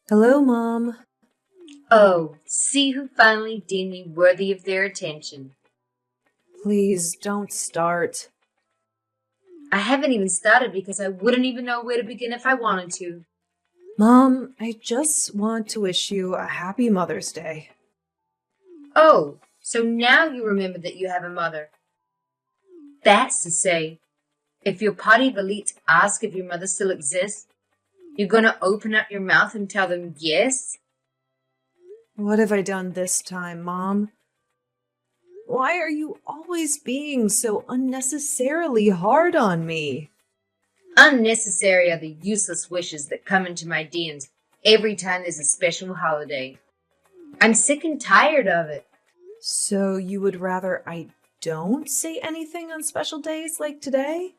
Hello, Mom. Oh, see who finally deemed me worthy of their attention. Please don't start. I haven't even started because I wouldn't even know where to begin if I wanted to. Mom, I just want to wish you a happy Mother's Day. Oh, so now you remember that you have a mother. That's to say, if your party of elites ask if your mother still exists, you're gonna open up your mouth and tell them yes? What have I done this time, Mom? Why are you always being so unnecessarily hard on me? Unnecessary are the useless wishes that come into my DMs every time there's a special holiday. I'm sick and tired of it. So you would rather I don't say anything on special days like today?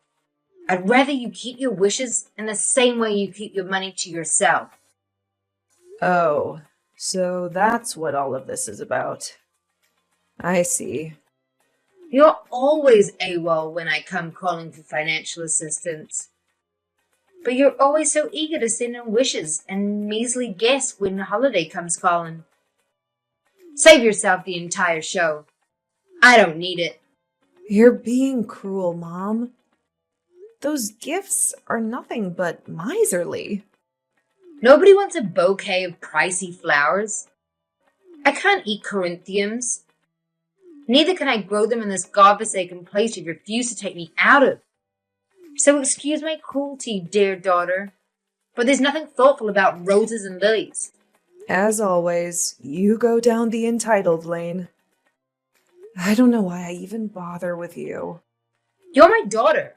I'd rather you keep your wishes in the same way you keep your money to yourself. Oh, so that's what all of this is about. I see. You're always AWOL when I come calling for financial assistance. But you're always so eager to send in wishes and measly guess when the holiday comes calling. Save yourself the entire show. I don't need it. You're being cruel, Mom. Those gifts are nothing but miserly. Nobody wants a bouquet of pricey flowers. I can't eat corinthians. Neither can I grow them in this godforsaken place you refuse to take me out of. So excuse my cruelty, dear daughter, but there's nothing thoughtful about roses and lilies. As always, you go down the entitled lane. I don't know why I even bother with you. You're my daughter.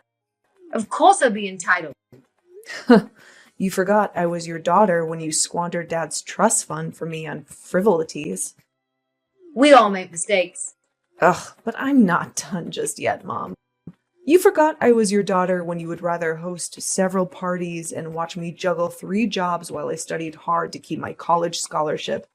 Of course I'll be entitled. You forgot I was your daughter when you squandered Dad's trust fund for me on frivolities. We all make mistakes. Ugh, but I'm not done just yet, Mom. You forgot I was your daughter when you would rather host several parties and watch me juggle 3 jobs while I studied hard to keep my college scholarship.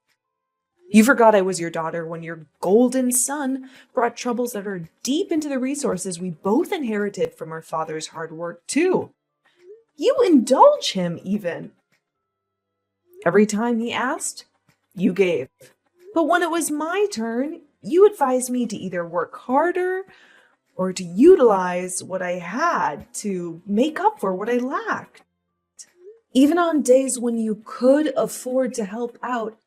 You forgot I was your daughter when your golden son brought troubles that are deep into the resources we both inherited from our father's hard work, too. You indulge him, even. Every time he asked, you gave. But when it was my turn, you advised me to either work harder or to utilize what I had to make up for what I lacked. Even on days when you could afford to help out,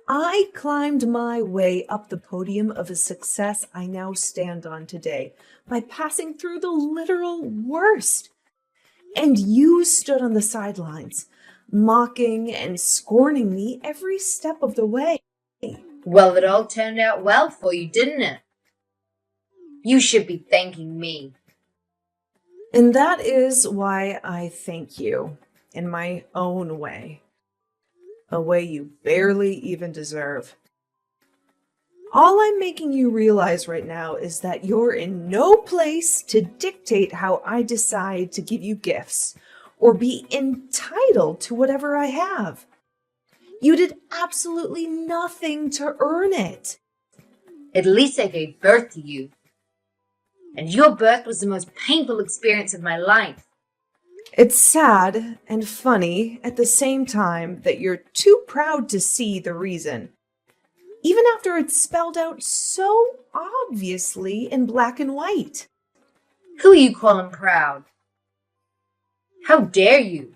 I climbed my way up the podium of a success I now stand on today by passing through the literal worst. And you stood on the sidelines, mocking and scorning me every step of the way. Well, it all turned out well for you, didn't it? You should be thanking me. And that is why I thank you in my own way. A way you barely even deserve. All I'm making you realize right now is that you're in no place to dictate how I decide to give you gifts or be entitled to whatever I have. You did absolutely nothing to earn it. At least I gave birth to you. And your birth was the most painful experience of my life. It's sad and funny at the same time that you're too proud to see the reason, even after it's spelled out so obviously in black and white. Who are you calling proud? How dare you?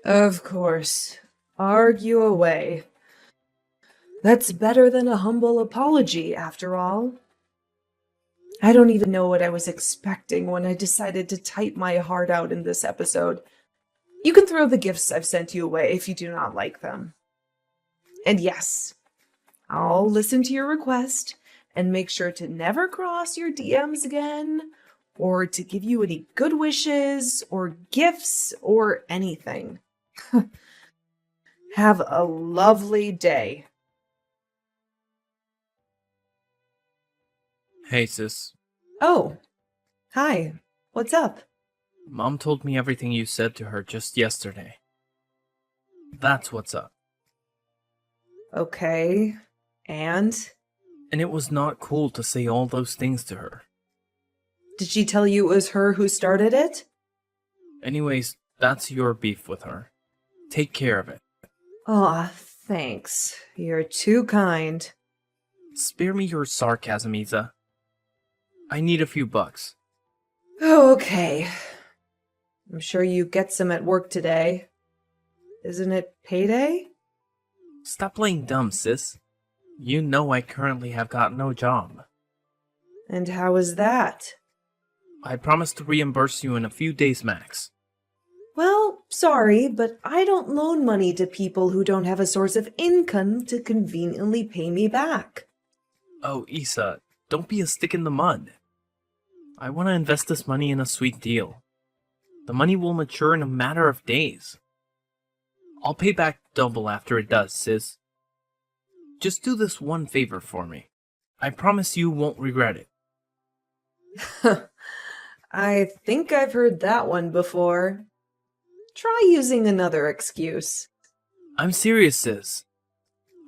Of course. Argue away. That's better than a humble apology, after all. I don't even know what I was expecting when I decided to type my heart out in this episode. You can throw the gifts I've sent you away if you do not like them. And yes, I'll listen to your request and make sure to never cross your DMs again, or to give you any good wishes or gifts or anything. Have a lovely day. Hey, sis. Oh, hi. What's up? Mom told me everything you said to her just yesterday. That's what's up. Okay. And? And it was not cool to say all those things to her. Did she tell you it was her who started it? Anyways, that's your beef with her. Take care of it. Aw, thanks. You're too kind. Spare me your sarcasm, Isa. I need a few bucks. Oh, okay. I'm sure you get some at work today. Isn't it payday? Stop playing dumb, sis. You know I currently have got no job. And how is that? I promise to reimburse you in a few days max. Well, sorry, but I don't loan money to people who don't have a source of income to conveniently pay me back. Oh, Isa, don't be a stick in the mud. I want to invest this money in a sweet deal. The money will mature in a matter of days. I'll pay back double after it does, sis. Just do this one favor for me. I promise you won't regret it. I think I've heard that one before. Try using another excuse. I'm serious, sis.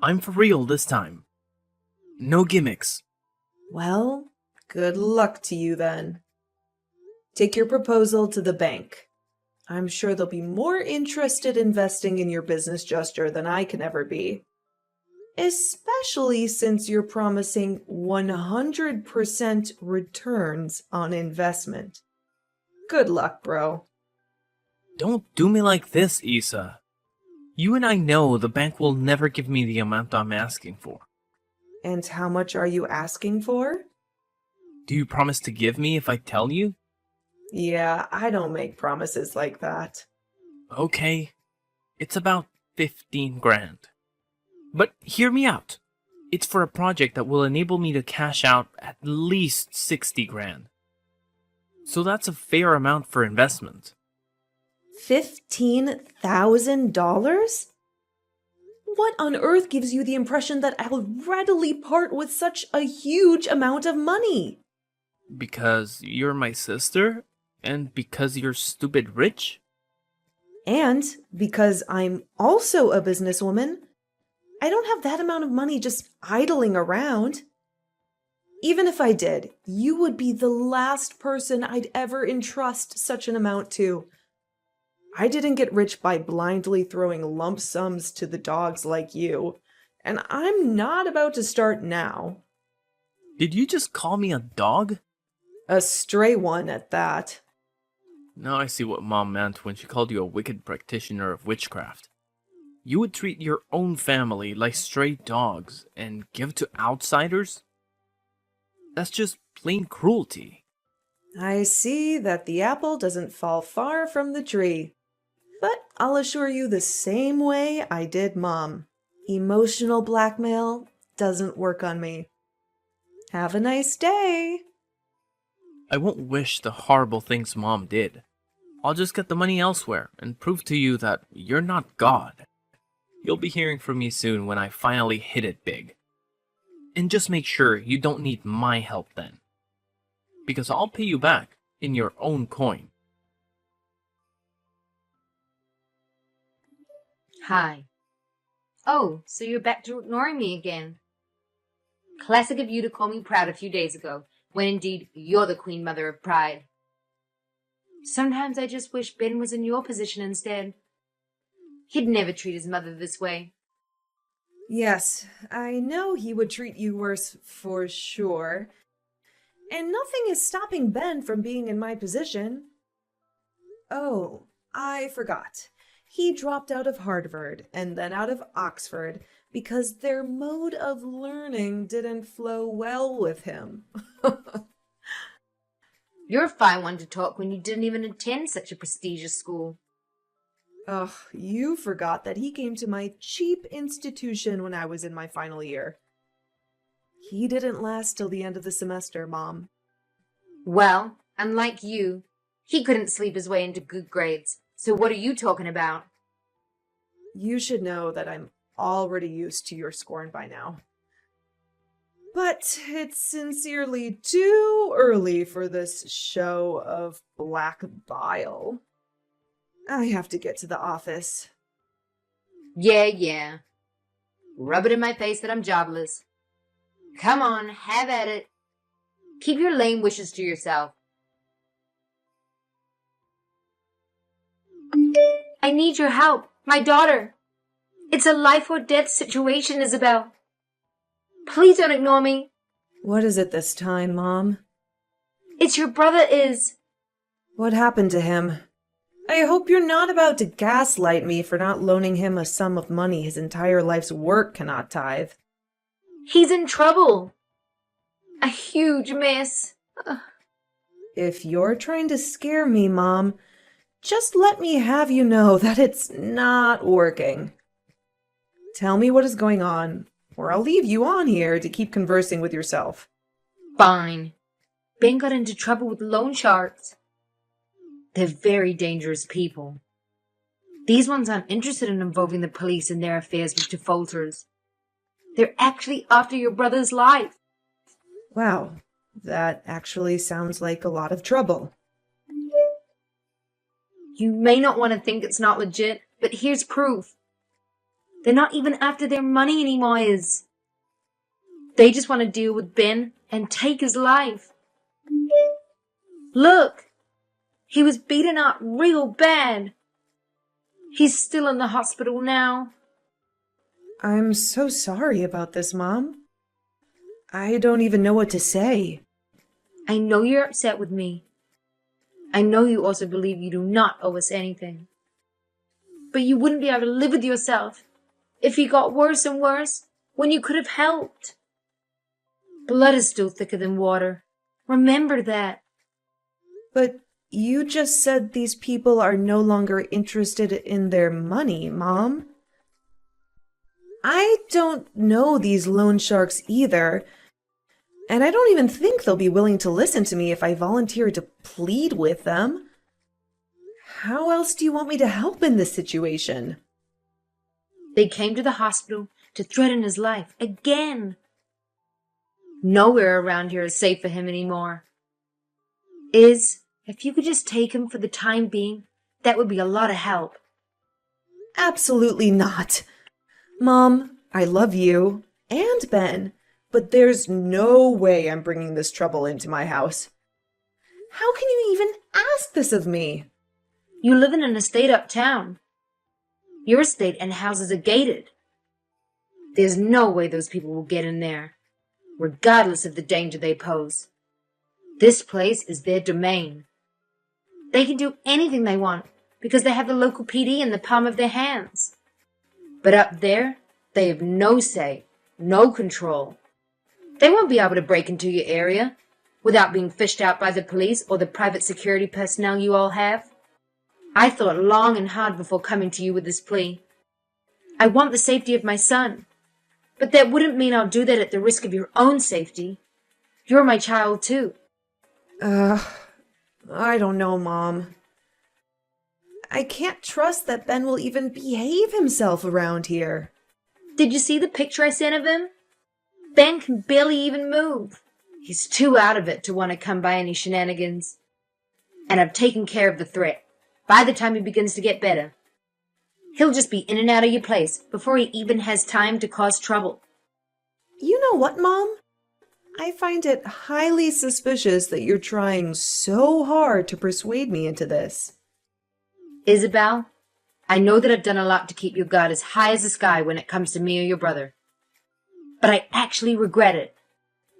I'm for real this time. No gimmicks. Well, good luck to you then. Take your proposal to the bank. I'm sure they'll be more interested investing in your business gesture than I can ever be. Especially since you're promising 100% returns on investment. Good luck, bro. Don't do me like this, Isa. You and I know the bank will never give me the amount I'm asking for. And how much are you asking for? Do you promise to give me if I tell you? Yeah, I don't make promises like that. Okay. It's about 15 grand. But hear me out. It's for a project that will enable me to cash out at least 60 grand. So that's a fair amount for investment. $15,000? What on earth gives you the impression that I'll readily part with such a huge amount of money? Because you're my sister? And because you're stupid rich? And because I'm also a businesswoman, I don't have that amount of money just idling around. Even if I did, you would be the last person I'd ever entrust such an amount to. I didn't get rich by blindly throwing lump sums to the dogs like you, and I'm not about to start now. Did you just call me a dog? A stray one at that. Now I see what Mom meant when she called you a wicked practitioner of witchcraft. You would treat your own family like stray dogs and give to outsiders? That's just plain cruelty. I see that the apple doesn't fall far from the tree. But I'll assure you the same way I did Mom. Emotional blackmail doesn't work on me. Have a nice day. I won't wish the horrible things Mom did. I'll just get the money elsewhere and prove to you that you're not God. You'll be hearing from me soon when I finally hit it big. And just make sure you don't need my help then. Because I'll pay you back in your own coin. Hi. Oh, so you're back to ignoring me again. Classic of you to call me proud a few days ago, when indeed you're the queen mother of pride. Sometimes I just wish Ben was in your position instead. He'd never treat his mother this way. Yes, I know he would treat you worse for sure. And nothing is stopping Ben from being in my position. Oh, I forgot. He dropped out of Harvard and then out of Oxford because their mode of learning didn't flow well with him. You're a fine one to talk when you didn't even attend such a prestigious school. Ugh, you forgot that he came to my cheap institution when I was in my final year. He didn't last till the end of the semester, Mom. Well, unlike you, he couldn't sleep his way into good grades. So what are you talking about? You should know that I'm already used to your scorn by now. But it's sincerely too early for this show of black bile. I have to get to the office. Yeah. Rub it in my face that I'm jobless. Come on, have at it. Keep your lame wishes to yourself. I need your help. My daughter. It's a life or death situation, Isabel. Please don't ignore me. What is it this time, Mom? It's your brother, Is. What happened to him? I hope you're not about to gaslight me for not loaning him a sum of money his entire life's work cannot tithe. He's in trouble. A huge mess. If you're trying to scare me, Mom, just let me have you know that it's not working. Tell me what is going on, or I'll leave you on here to keep conversing with yourself. Fine. Ben got into trouble with loan sharks. They're very dangerous people. These ones aren't interested in involving the police in their affairs with defaulters. They're actually after your brother's life. Wow, that actually sounds like a lot of trouble. You may not want to think it's not legit, but here's proof. They're not even after their money anymore, Is. They just want to deal with Ben and take his life. Look, he was beaten up real bad. He's still in the hospital now. I'm so sorry about this, Mom. I don't even know what to say. I know you're upset with me. I know you also believe you do not owe us anything. But you wouldn't be able to live with yourself if he got worse and worse when you could have helped. Blood is still thicker than water. Remember that. But you just said these people are no longer interested in their money, Mom. I don't know these loan sharks either, and I don't even think they'll be willing to listen to me if I volunteer to plead with them. How else do you want me to help in this situation? They came to the hospital to threaten his life again. Nowhere around here is safe for him anymore. If you could just take him for the time being, that would be a lot of help. Absolutely not. Mom, I love you and Ben, but there's no way I'm bringing this trouble into my house. How can you even ask this of me? You live in an estate uptown. Your estate and houses are gated. There's no way those people will get in there, regardless of the danger they pose. This place is their domain. They can do anything they want because they have the local PD in the palm of their hands. But up there, they have no say, no control. They won't be able to break into your area without being fished out by the police or the private security personnel you all have. I thought long and hard before coming to you with this plea. I want the safety of my son, but that wouldn't mean I'll do that at the risk of your own safety. You're my child too. I don't know, Mom. I can't trust that Ben will even behave himself around here. Did you see the picture I sent of him? Ben can barely even move. He's too out of it to want to come by any shenanigans. And I've taken care of the threat. By the time he begins to get better, he'll just be in and out of your place before he even has time to cause trouble. You know what, Mom? I find it highly suspicious that you're trying so hard to persuade me into this. Isabel, I know that I've done a lot to keep your guard as high as the sky when it comes to me or your brother. But I actually regret it.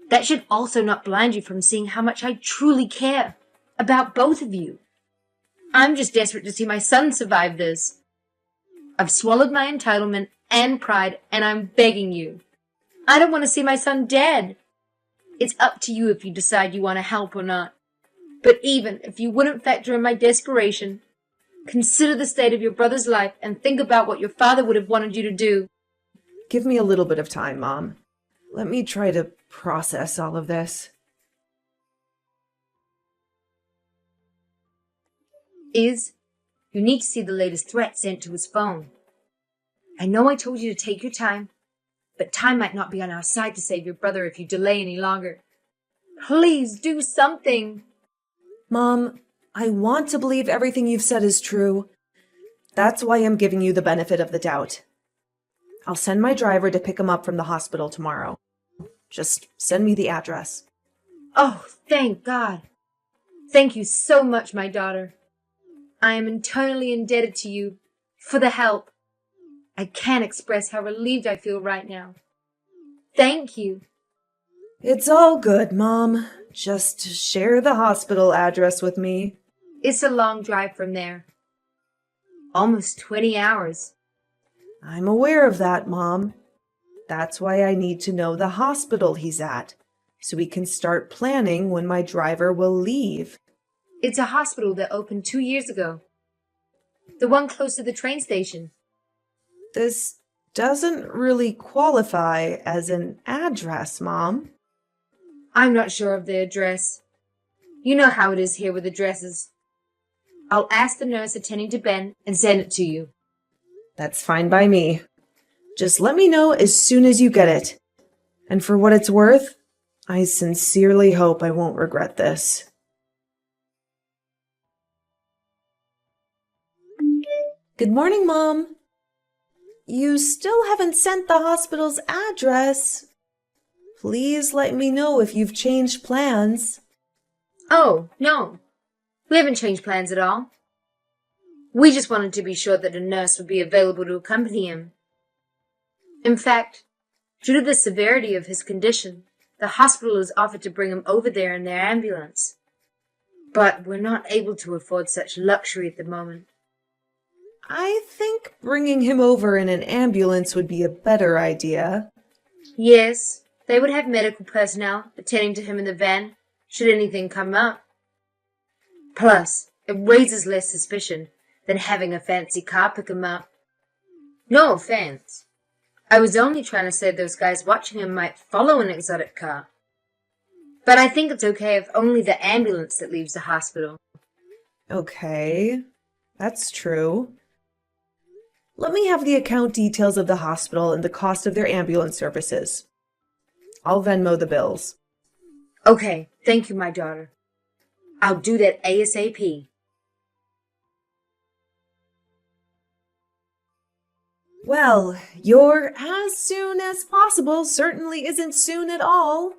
That should also not blind you from seeing how much I truly care about both of you. I'm just desperate to see my son survive this. I've swallowed my entitlement and pride, and I'm begging you. I don't want to see my son dead. It's up to you if you decide you want to help or not. But even if you wouldn't factor in my desperation, consider the state of your brother's life and think about what your father would have wanted you to do. Give me a little bit of time, Mom. Let me try to process all of this. You need to see the latest threat sent to his phone. I know I told you to take your time, but time might not be on our side to save your brother if you delay any longer. Please do something. Mom, I want to believe everything you've said is true. That's why I'm giving you the benefit of the doubt. I'll send my driver to pick him up from the hospital tomorrow. Just send me the address. Oh, thank God. Thank you so much, my daughter. I am eternally indebted to you for the help. I can't express how relieved I feel right now. Thank you. It's all good, Mom. Just share the hospital address with me. It's a long drive from there. Almost 20 hours. I'm aware of that, Mom. That's why I need to know the hospital he's at, so we can start planning when my driver will leave. It's a hospital that opened 2 years ago. The one close to the train station. This doesn't really qualify as an address, Mom. I'm not sure of the address. You know how it is here with addresses. I'll ask the nurse attending to Ben and send it to you. That's fine by me. Just let me know as soon as you get it. And for what it's worth, I sincerely hope I won't regret this. Good morning, Mom. You still haven't sent the hospital's address. Please let me know if you've changed plans. Oh, no. We haven't changed plans at all. We just wanted to be sure that a nurse would be available to accompany him. In fact, due to the severity of his condition, the hospital has offered to bring him over there in their ambulance. But we're not able to afford such luxury at the moment. I think bringing him over in an ambulance would be a better idea. Yes, they would have medical personnel attending to him in the van, should anything come up. Plus, it raises less suspicion than having a fancy car pick him up. No offense. I was only trying to say those guys watching him might follow an exotic car. But I think it's okay if only the ambulance that leaves the hospital. Okay, that's true. Let me have the account details of the hospital and the cost of their ambulance services. I'll Venmo the bills. Okay, thank you, my daughter. I'll do that ASAP. Well, your as soon as possible certainly isn't soon at all.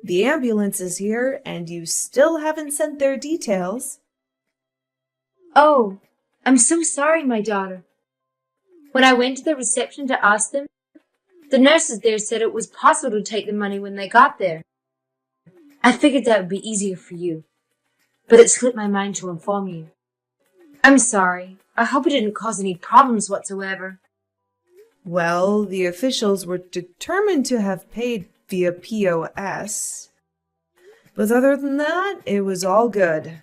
The ambulance is here, and you still haven't sent their details. Oh, I'm so sorry, my daughter. When I went to the reception to ask them, the nurses there said it was possible to take the money when they got there. I figured that would be easier for you, but it slipped my mind to inform you. I'm sorry. I hope it didn't cause any problems whatsoever. Well, the officials were determined to have paid via POS. But other than that, it was all good.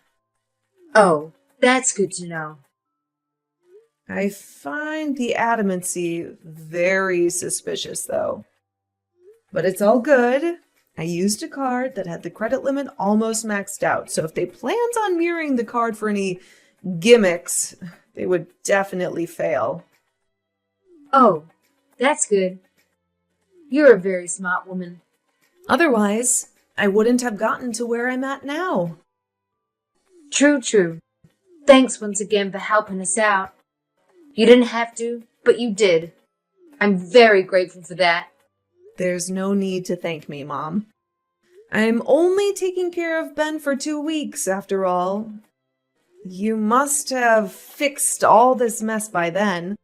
Oh, that's good to know. I find the adamancy very suspicious, though. But it's all good. I used a card that had the credit limit almost maxed out, so if they planned on mirroring the card for any gimmicks, they would definitely fail. Oh, that's good. You're a very smart woman. Otherwise, I wouldn't have gotten to where I'm at now. True, true. Thanks once again for helping us out. You didn't have to, but you did. I'm very grateful for that. There's no need to thank me, Mom. I'm only taking care of Ben for 2 weeks, after all. You must have fixed all this mess by then.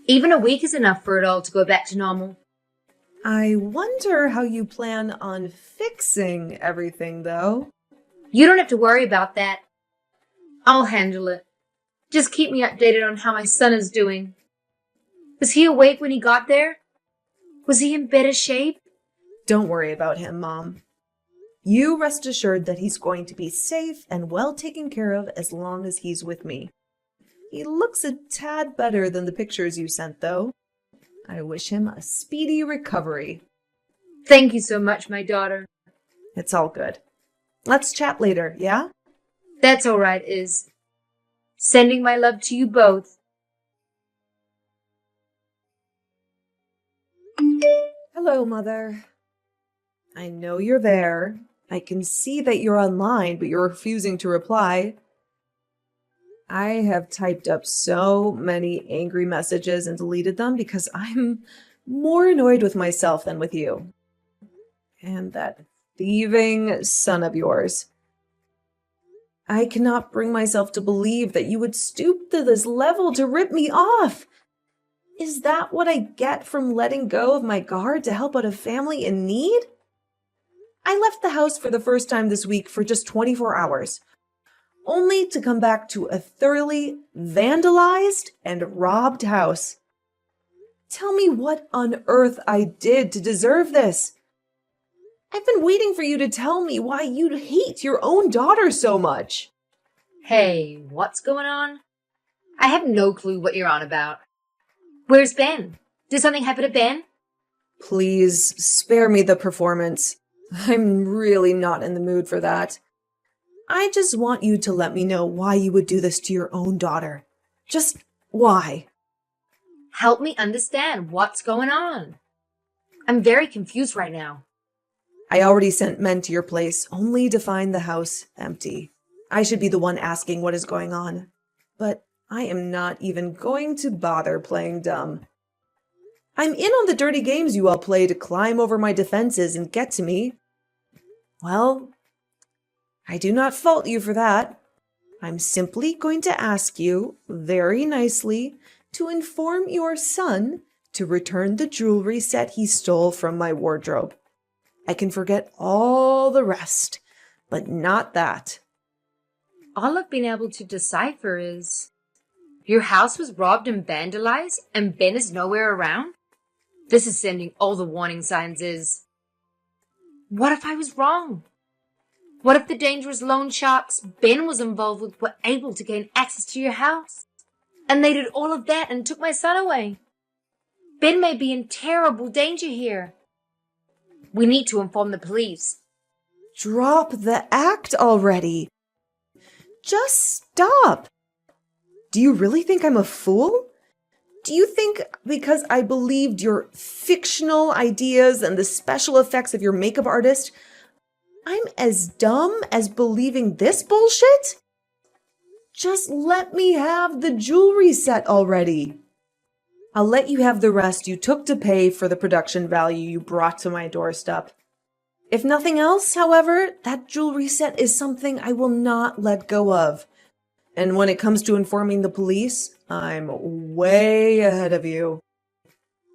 Even a week is enough for it all to go back to normal. I wonder how you plan on fixing everything, though. You don't have to worry about that. I'll handle it. Just keep me updated on how my son is doing. Was he awake when he got there? Was he in better shape? Don't worry about him, Mom. You rest assured that he's going to be safe and well taken care of as long as he's with me. He looks a tad better than the pictures you sent, though. I wish him a speedy recovery. Thank you so much, my daughter. It's all good. Let's chat later, yeah? That's all right, Iz. Sending my love to you both. Hello, Mother. I know you're there. I can see that you're online, but you're refusing to reply. I have typed up so many angry messages and deleted them because I'm more annoyed with myself than with you. And that thieving son of yours. I cannot bring myself to believe that you would stoop to this level to rip me off. Is that what I get from letting go of my guard to help out a family in need? I left the house for the first time this week for just 24 hours, only to come back to a thoroughly vandalized and robbed house. Tell me what on earth I did to deserve this. I've been waiting for you to tell me why you hate your own daughter so much. Hey, what's going on? I have no clue what you're on about. Where's Ben? Did something happen to Ben? Please spare me the performance. I'm really not in the mood for that. I just want you to let me know why you would do this to your own daughter. Just why? Help me understand what's going on. I'm very confused right now. I already sent men to your place only to find the house empty. I should be the one asking what is going on. But I am not even going to bother playing dumb. I'm in on the dirty games you all play to climb over my defenses and get to me. Well, I do not fault you for that. I'm simply going to ask you, very nicely, to inform your son to return the jewelry set he stole from my wardrobe. I can forget all the rest, but not that. All I've been able to decipher is your house was robbed and vandalized and Ben is nowhere around? This is sending all the warning signs is. What if I was wrong? What if the dangerous loan sharks Ben was involved with were able to gain access to your house? And they did all of that and took my son away. Ben may be in terrible danger here. We need to inform the police. Drop the act already. Just stop. Do you really think I'm a fool? Do you think because I believed your fictional ideas and the special effects of your makeup artist, I'm as dumb as believing this bullshit? Just let me have the jewelry set already. I'll let you have the rest you took to pay for the production value you brought to my doorstep. If nothing else, however, that jewelry set is something I will not let go of. And when it comes to informing the police, I'm way ahead of you.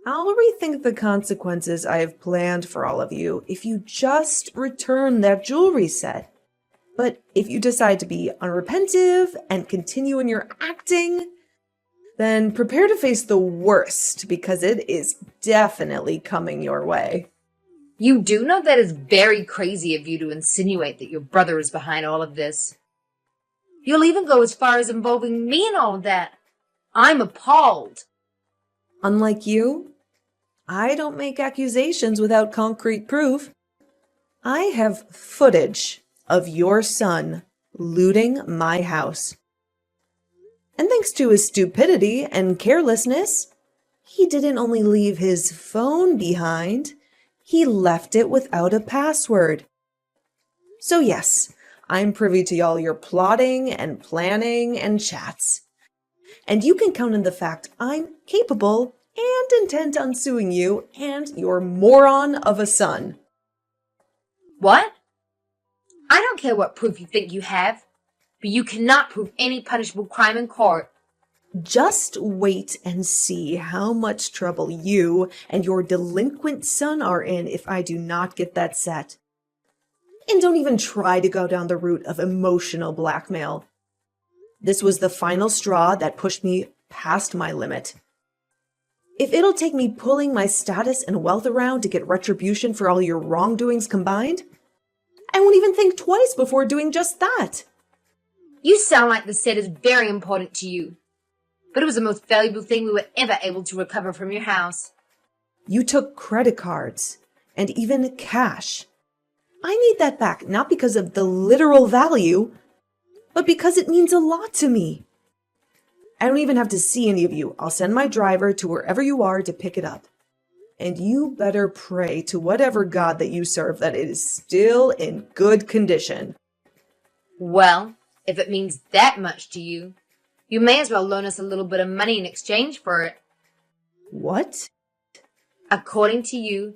I'll rethink the consequences I have planned for all of you if you just return that jewelry set. But if you decide to be unrepentive and continue in your acting, then prepare to face the worst because it is definitely coming your way. You do know that is very crazy of you to insinuate that your brother is behind all of this. You'll even go as far as involving me in all of that. I'm appalled. Unlike you, I don't make accusations without concrete proof. I have footage of your son looting my house. And thanks to his stupidity and carelessness, he didn't only leave his phone behind, he left it without a password. So yes, I'm privy to all your plotting and planning and chats. And you can count on the fact I'm capable and intent on suing you and your moron of a son. What? I don't care what proof you think you have, but you cannot prove any punishable crime in court. Just wait and see how much trouble you and your delinquent son are in if I do not get that set. And don't even try to go down the route of emotional blackmail. This was the final straw that pushed me past my limit. If it'll take me pulling my status and wealth around to get retribution for all your wrongdoings combined, I won't even think twice before doing just that. You sound like the set is very important to you, but it was the most valuable thing we were ever able to recover from your house. You took credit cards and even cash. I need that back, not because of the literal value, but because it means a lot to me. I don't even have to see any of you. I'll send my driver to wherever you are to pick it up. And you better pray to whatever God that you serve that it is still in good condition. Well, if it means that much to you, you may as well loan us a little bit of money in exchange for it. What? According to you,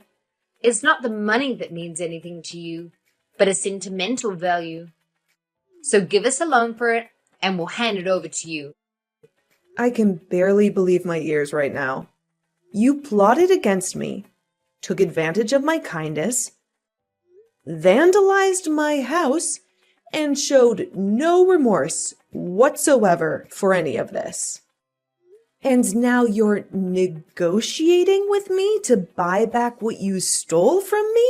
it's not the money that means anything to you, but a sentimental value. So give us a loan for it, and we'll hand it over to you. I can barely believe my ears right now. You plotted against me, took advantage of my kindness, vandalized my house, and showed no remorse whatsoever for any of this. And now you're negotiating with me to buy back what you stole from me?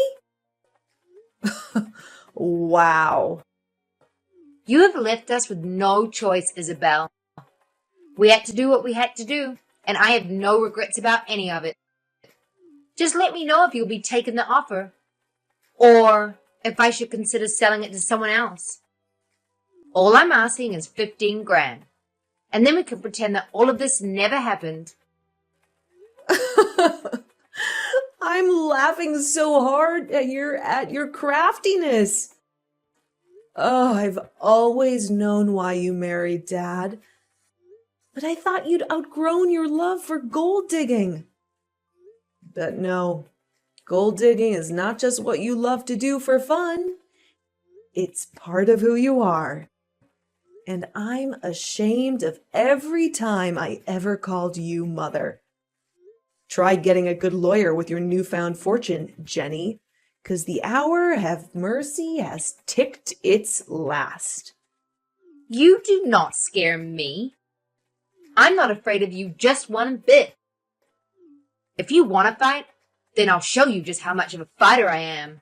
Wow. You have left us with no choice, Isabel. We had to do what we had to do, and I have no regrets about any of it. Just let me know if you'll be taking the offer, or if I should consider selling it to someone else. All I'm asking is 15 grand, and then we can pretend that all of this never happened. I'm laughing so hard at your craftiness. Oh, I've always known why you married Dad. But I thought you'd outgrown your love for gold digging. But no, gold digging is not just what you love to do for fun. It's part of who you are. And I'm ashamed of every time I ever called you mother. Try getting a good lawyer with your newfound fortune, Jenny, 'cause the hour of mercy has ticked its last. You do not scare me. I'm not afraid of you just one bit. If you want to fight, then I'll show you just how much of a fighter I am.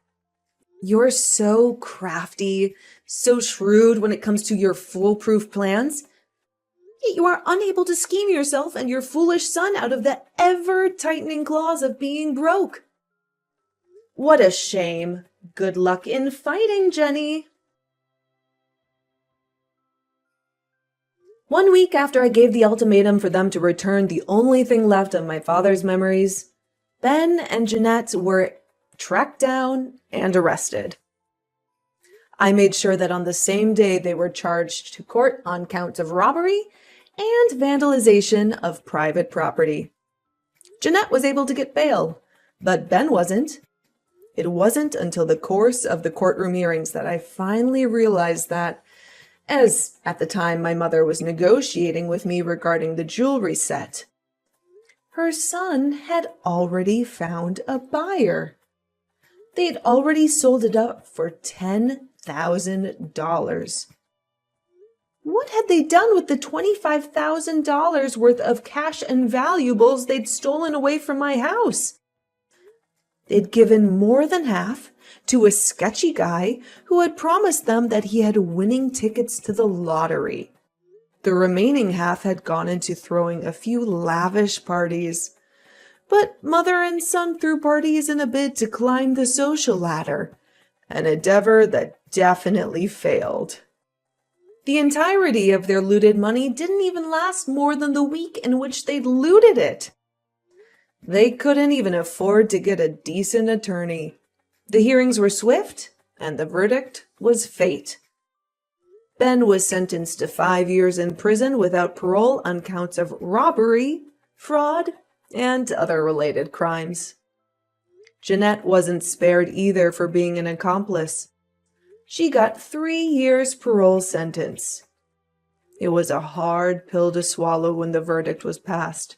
You're so crafty, so shrewd when it comes to your foolproof plans. Yet you are unable to scheme yourself and your foolish son out of the ever-tightening claws of being broke. What a shame. Good luck in fighting, Jenny. 1 week after I gave the ultimatum for them to return the only thing left of my father's memories, Ben and Jeanette were tracked down and arrested. I made sure that on the same day they were charged to court on counts of robbery and vandalization of private property. Jeanette was able to get bail, but Ben wasn't. It wasn't until the course of the courtroom hearings that I finally realized that, as at the time my mother was negotiating with me regarding the jewelry set, her son had already found a buyer. They'd already sold it up for $10,000. What had they done with the $25,000 worth of cash and valuables they'd stolen away from my house? They'd given more than half to a sketchy guy who had promised them that he had winning tickets to the lottery. The remaining half had gone into throwing a few lavish parties. But mother and son threw parties in a bid to climb the social ladder, an endeavor that definitely failed. The entirety of their looted money didn't even last more than the week in which they'd looted it. They couldn't even afford to get a decent attorney. The hearings were swift, and the verdict was fate. Ben was sentenced to 5 years in prison without parole on counts of robbery, fraud, and other related crimes. Jeanette wasn't spared either for being an accomplice. She got 3 years parole sentence. It was a hard pill to swallow when the verdict was passed,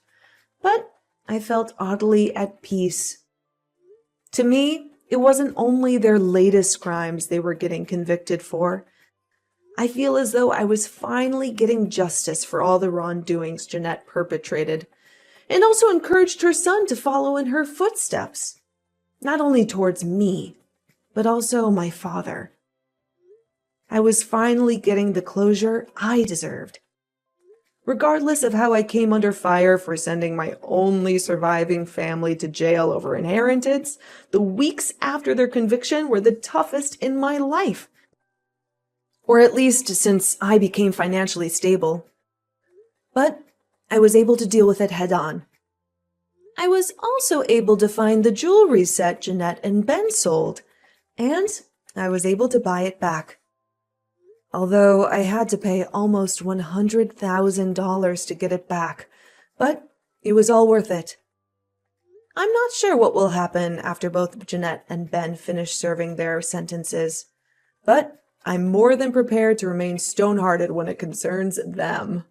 but I felt oddly at peace. To me, it wasn't only their latest crimes they were getting convicted for. I feel as though I was finally getting justice for all the wrongdoings Jeanette perpetrated, and also encouraged her son to follow in her footsteps, not only towards me, but also my father. I was finally getting the closure I deserved. Regardless of how I came under fire for sending my only surviving family to jail over inheritance, the weeks after their conviction were the toughest in my life. Or at least since I became financially stable. But I was able to deal with it head on. I was also able to find the jewelry set Jeanette and Ben sold, and I was able to buy it back. Although I had to pay almost $100,000 to get it back, but it was all worth it. I'm not sure what will happen after both Jeanette and Ben finish serving their sentences, but I'm more than prepared to remain stone-hearted when it concerns them.